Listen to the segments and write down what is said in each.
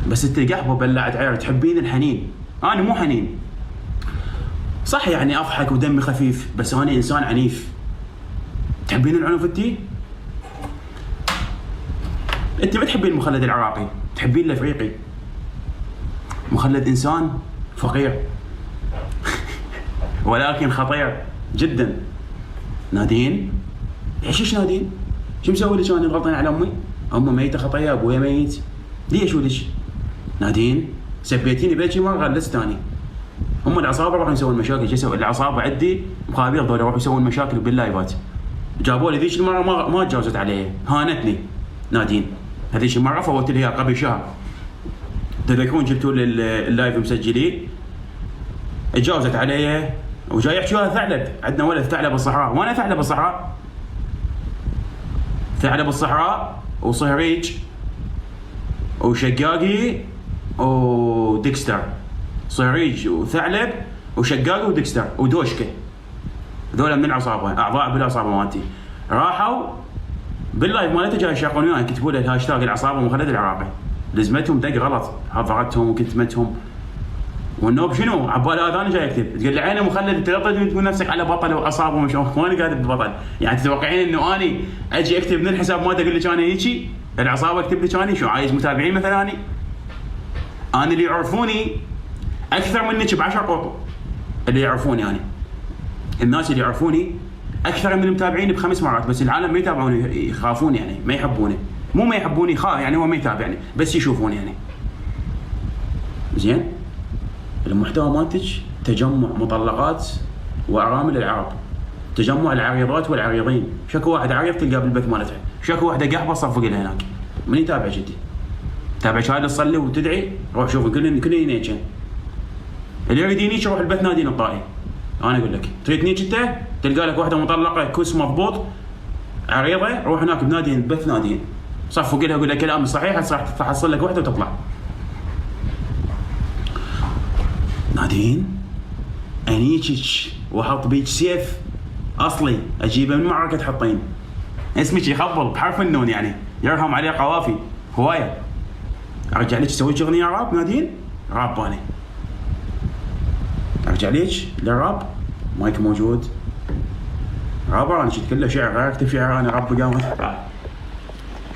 بس انت قحبه بلعت عير، تحبين الحنين. انا مو حنين صح، يعني اضحك ودمي خفيف، بس انا انسان عنيف. تحبين العنف انت ما تحبين مخلد العراقي، تحبين الافريقي. مخلد انسان فقير ولكن خطير جدا. نادين ايش نادين؟ شو مسوي لك انا غلطان على امي؟ امي ميته خطيه، ابويا ميت، ليش ولش؟ نادين سبيتيني بيتي مره غلست ثاني. هم العصابه راحوا يسوون مشاكل، شو يسوي العصابه؟ عندي مخابير ذول راحوا يسوون مشاكل باللايفات. جابوا لي ذيك المره ما تجاوزت علي، هانتني نادين. هذيك المره فوت لي قبل شهر، تذكرون جبتوا لي اللايف مسجلين، تجاوزت علي وجاي يحكي وياها ثعلب. عندنا ولد ثعلب بالصحراء، وانا ثعلب بالصحراء، ثعلب بالصحراء وصهريج وشقاقي وديكستر. صهريج وثعلب وشقاقي وديكستر ودوشكه، ذولا من العصابه، اعضاء بالعصابه مالتي. راحوا باللايف مالته جاي يشاقون وياي، كتبوا له الهاشتاج العصابه مخلد العراقي. لزمتهم دق غلط، حضرتهم وكتمتهم. والنوب شنو؟ عبالي اذاني جاي يكتب، تقول لي عينه مخلد تغطي تقول نفسك على بطل وعصابه ومش وانا كاتب بطل. يعني تتوقعين انه اني اجي اكتب من الحساب مالتي اقول لك انا هيجي؟ العصابه اكتب لك اني؟ شو عايز متابعين مثلا اني؟ انا اللي يعرفوني اكثر منك ب10 قطو. اللي يعرفوني اني، الناس اللي يعرفوني اكثر من المتابعين ب5 مرات، بس العالم ما يتابعوني، يخافوني يعني، ما يحبوني. مو ما يحبوني، يعني هو ما يتابعني بس يشوفوني يعني. زين؟ المحتوى مالتك تجمع مطلقات وارامل العرب، تجمع العريضات والعريضين. شكو واحد عريض تلقاه بالبث مالته، شكو واحده قحبه صفق لها هناك. من يتابعك انت؟ تابعك هاي تصلي وتدعي؟ روح شوف كلنا ينيجن. اللي يريد ينيج روح البث نادين الطائي. انا اقول لك تريد تنيج انت تلقى لك واحده مطلقه كوس مضبوط عريضه، روح هناك بنادين البث نادين صفق لها، اقول لك كلام صحيح راح تحصل لك واحده وتطلع. نادين انيجك واحط بيك سيف اصلي اجيبه من معركه حطين، اسمك يخبل بحرف النون يعني، يرهم عليه قوافي هوايه. ارجع لك اسوي اغنيه راب نادين؟ راب اني ارجع لك للراب؟ مايك موجود رابر، انا شفت كله شعر، غير اكتب شعر انا راب قامت.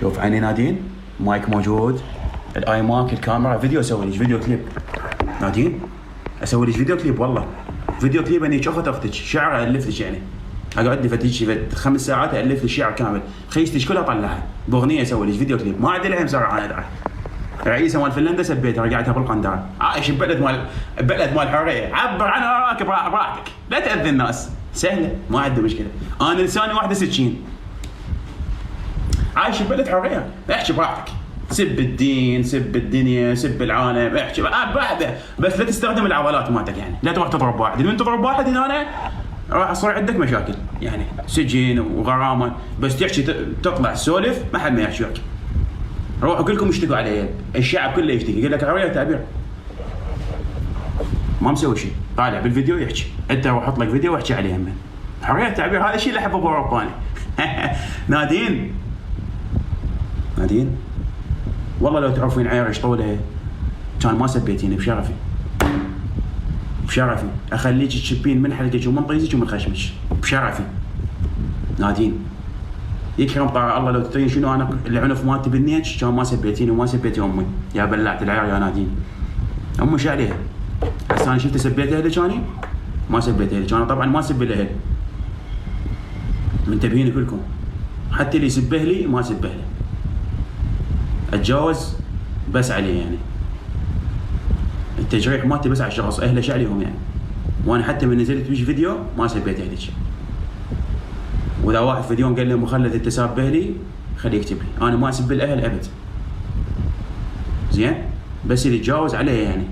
شوف عيني نادين، مايك موجود، الاي ماك، الكاميرا، فيديو اسوي لك فيديو كليب نادين، اسوي لك فيديو كليب والله، فيديو كليب اني اخت اختك شعر الف لك يعني، اقعد لي فتيجي 5 ساعات الف لي شعر كامل، خيستك كلها اطلعها باغنيه، اسوي لك فيديو كليب. ما عندي الحين مسرع انا ادعي رئيسه مال فنلندا سبيتها رجعتها بالقندره، عايش ببلد مال الحريه، عبر عن وراك براحتك، لا تاذي الناس، سهله ما عندي مشكله. انا لساني واحده سكين، عايش ببلد حريه، احكي براحتك، سب الدين، سب الدنيا، سب العالم، احكي بعده، بس لا تستخدم العضلات مالتك يعني، لا تروح تضرب واحد، من تضرب واحد هنا راح يصير عندك مشاكل يعني، سجن وغرامه، بس تحكي تطلع سولف ما حد ما يحكي وياك. روحوا كلكم اشتكوا علي، الشعب كله يشتكي، يقول لك حريه تعبير، ما مسوي شيء، طالع بالفيديو يحكي، انت روح احط لك فيديو واحكي عليه هم. حريه التعبير هذا الشيء اللي احبه باوروبا انا. نادين والله لو تعرفين عيرش طوله كان ما سبيتيني بشرفي، بشرفي اخليك تشبين من حلقك ومن طيزك ومن خشمك بشرفي. نادين يكرم طارق الله، لو تدرين شنو انا العنف مالتي بالنيج كان ما سبيتيني وما سبيتي امي يا بلعت العير يا نادين. امي شو عليها؟ هسه انا شفت سبيت اهلك اني؟ ما سبيت اهلك، انا طبعا ما اسب الاهل، منتبهين كلكم، حتى اللي يسب اهلي ما اسب اهله، اتجاوز بس عليه يعني، التجريح مالتي بس على الشخص، اهله شو عليهم يعني. وانا حتى من نزلت بيش فيديو ما سبيت اهلك، واذا واحد في فيديو قال لي مخلد انت ساب اهلي خليه يكتب لي، انا ما اسب الاهل ابد. زين؟ بس اللي يتجاوز عليه يعني،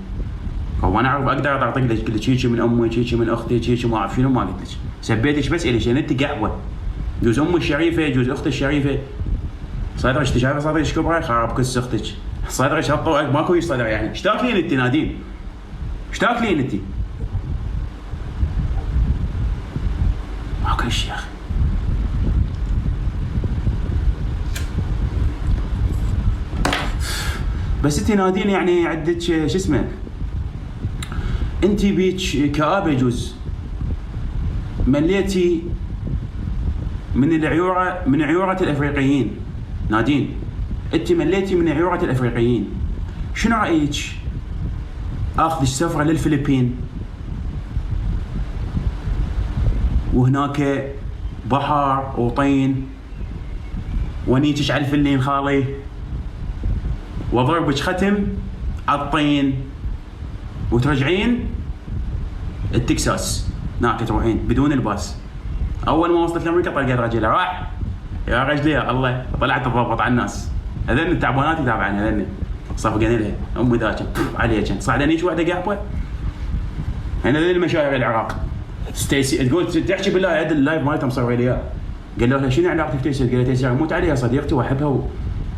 هو انا اعرف اقدر اعطيك لك قلت هيك من امي، هيك من اختي، هيك ما اعرف شنو، ما قلت لك، سبيتك بس الي عشان انت قحوه، جوز امي الشريفه، جوز اختي الشريفه، صدرك انت شايفه صدرك كبره خرب كس اختك، صدرك هالطوعك ماكو صدر يعني، ايش تاكلين انت نادين؟ ايش تاكلين انت؟ ماكو شيء يا اخي. بس انت نادين يعني عندك شو اسمه، انت بيك كآبه يجوز، مليتي من عيورة الافريقيين. نادين انت مليتي من عيورة الافريقيين، شنو رايك اخذ سفره للفلبين وهناك بحر وطين ونيتش على الفلين خالي وضربك ختم على الطين وترجعين التكساس هناك تروحين بدون الباس. اول ما وصلت لامريكا طلقت رجله راح يا رجلي يا الله طلعت تضبط على الناس. هذن التعبانات يتابعن هذن صفقين لها امي ذاك عليك صعدنيش واحده قحبه. هنا ذي المشايخ العراق ستيسي تقول تحكي بالله عد اللايف مالتهم مصور لي اياه. قال له شنو علاقتك بتيسير؟ قال له تيسير اموت عليها صديقتي واحبها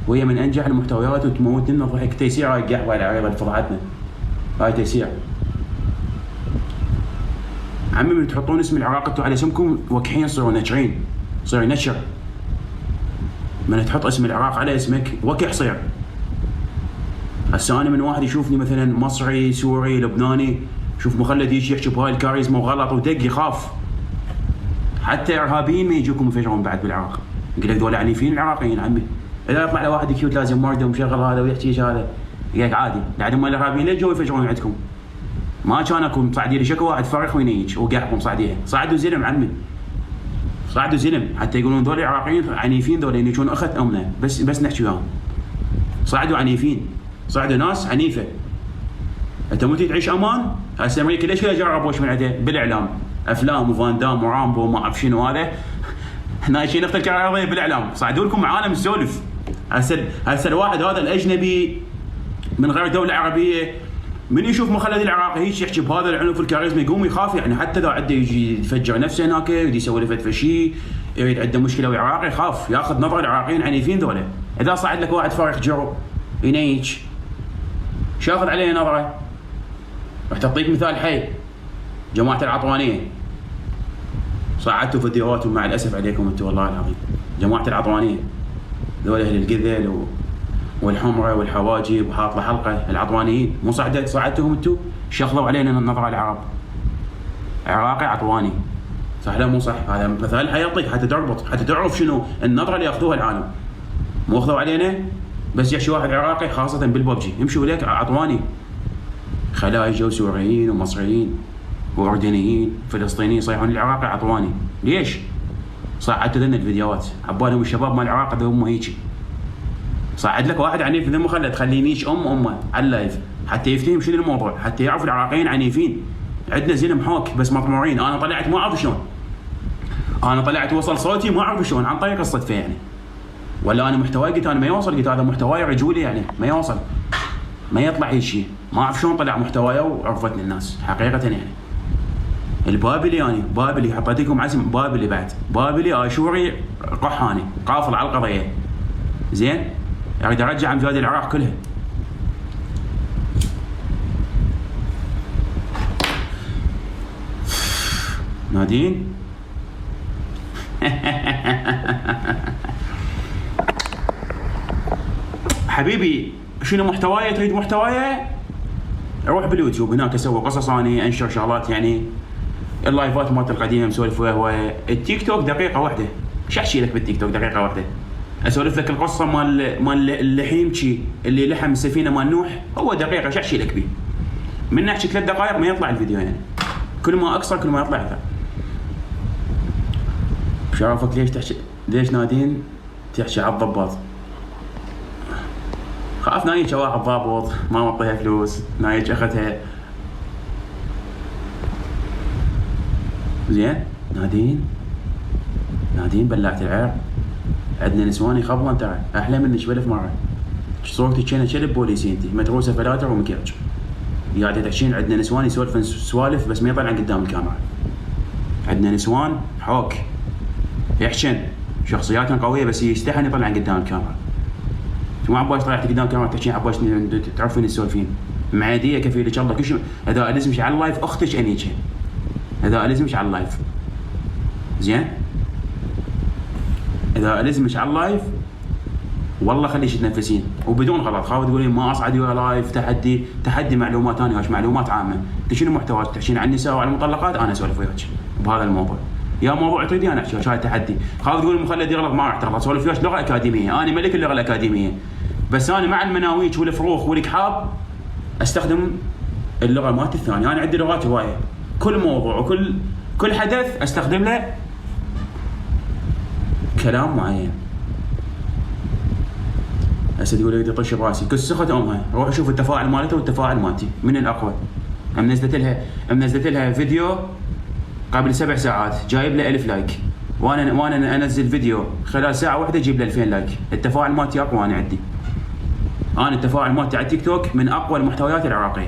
وهي من انجح المحتويات وتموت لنا ضحك. تيسير هاي قحبه العريضه اللي فضحتنا هاي تيسير. عمي من تحطون اسم العراق انتوا على اسمكم وكحين صيروا نشرين، صير نشر. من تحط اسم العراق على اسمك وكح صير. هسه انا من واحد يشوفني مثلا مصري سوري لبناني شوف مخلد يجي يحكي بهاي الكاريزما وغلط ودق يخاف. حتى ارهابيين ما يجوكم يفجرون بعد بالعراق. يقول لك دول عنيفين العراقيين عمي. اذا يطلع له واحد كيوت لازم مرده ومشغل هذا ويحكي هذا يقول لك عادي. لعدهم الارهابيين ليش جو يفجرون عندكم؟ ما كان اكو مصعدين شكو واحد فرخ وينيج وقاعهم مصعديها. صعدوا زلم عمي. صعدوا زلم حتى يقولون دول العراقيين عنيفين دول ينيجون اخت امنا بس نحكي وياهم. صعدوا عنيفين. صعدوا ناس عنيفه. انت مو تعيش امان؟ هسه امريكا ليش كذا جربوش من عنده بالاعلام؟ افلام وفان دام ورامبو وما اعرف شنو هذا نايشين نفط الكهربائيه بالاعلام. صعدوا لكم عالم السولف. هسه الواحد هذا الاجنبي من غير دوله عربيه من يشوف مخلد العراقي هيك يحكي بهذا العنف الكاريزما يقوم يخاف. يعني حتى اذا عنده يجي يفجر نفسه هناك يجي يسوي له فتفه شيء يريد عنده مشكله ويا عراقي يخاف ياخذ نظر العراقيين عنيفين ذولا. اذا صعد لك واحد فرخ جرو ينيج شو ياخذ عليه نظره؟ راح تعطيك مثال حي جماعه العطوانيه. صعدتوا فيديوهاتهم مع الاسف عليكم انتم والله العظيم. جماعه العطوانيه ذولا اهل القذل والحمره والحواجب وحاط له حلقه. العطوانيين مو صعدتهم انتم شغلوا علينا النظره العرب. عراقي عطواني صح لا مو صح؟ هذا مثال حيعطيك حتى تربط حتى تعرف شنو النظره اللي ياخذوها العالم. مو اخذوا علينا بس يحشي واحد عراقي خاصه بالببجي يمشوا لك عطواني. خلايجه وسوريين ومصريين واردنيين فلسطينيين يصيحون العراقي عطواني. ليش؟ صعدت لنا الفيديوهات عبالهم الشباب مال العراق ذا هم هيجي. صعد لك واحد عنيف ذا مخلد خلينيش امه على اللايف حتى يفتهم شنو الموضوع حتى يعرف العراقيين عنيفين. عندنا زلم حوك بس مطمورين. انا طلعت ما اعرف شلون. انا طلعت وصل صوتي ما اعرف شلون عن طريق الصدفه يعني. ولا انا محتواي قلت انا ما يوصل قلت هذا محتواي رجولي يعني ما يوصل ما يطلع هيك شيء. ما اعرف شلون طلع محتواي وعرفتني الناس حقيقه يعني. البابلي يعني بابلي حطيت لكم اسم بابلي بعد بابلي اشوري قحاني قافل على القضيه زين. اريد ارجع امجاد العراق كلها. نادين حبيبي شنو محتواي؟ تريد محتواي؟ روح باليوتيوب هناك اسوي قصص اني انشر شغلات يعني اللايفات مالت القديمه مسولف وياه. التيك توك دقيقه واحده شو احكي لك بالتيك توك دقيقه واحده؟ اسولف لك القصه مال اللحيمشي اللي لحم السفينه مال نوح هو دقيقه شو احكي لك بيه؟ من نحكي 3 دقائق ما يطلع الفيديو يعني. كل ما اقصر كل ما يطلع اكثر. بشرفك ليش تحكي؟ ليش نادين تحكي على الضباط؟ خاف نايج واحد ضابط ما معطيها فلوس نايج اخذها زين. نادين بلعت العرق. عندنا نسوان يخبرون ترى احلى منك بألف مره. صورتك كانت شلب بوليسي انت متروسه فلاتر ومكياج قاعده تحكين. عندنا نسوان يسولفن سوالف بس ما يطلعن قدام الكاميرا. عندنا نسوان حوك يحشن شخصياتهم قويه بس يستحن يطلعن قدام الكاميرا. مو عباش طلعت قدام الكاميرا تحكين عباش تعرفين السولفين معاديه كفيلك الله كل شيء. اذا لازمش على اللايف اختك انيجه. اذا لازمش على اللايف زين. اذا لازمش على اللايف والله خليش تنفسين وبدون غلط. خاف تقولين ما اصعد ويا لايف تحدي معلومات، انا وياك معلومات عامه. انت شنو محتواك؟ تحكين عن النساء وعن المطلقات، انا اسولف وياك بهذا الموضوع. يا موضوع تريدي انا احكي هاي تحدي. خاف تقول مخلد غلط، ما راح تغلط. اسولف وياك لغه اكاديميه، انا ملك اللغه الاكاديميه، بس انا مع المناويج والفروخ والكحاب استخدم اللغه مالتي الثانيه. انا عندي لغات هوايه، كل موضوع كل حدث استخدم له كلام معين. هسه تقول لي طش براسي كل سخت امها، روح شوف التفاعل مالته والتفاعل مالتي من الاقوى. منزلت لها فيديو قبل 7 ساعات جايب له 1000 لايك، وانا انزل فيديو خلال ساعه واحده يجيب له 2000 لايك. التفاعل مالتي اقوى. انا التفاعل مالتي على التيك توك من اقوى المحتويات العراقيه.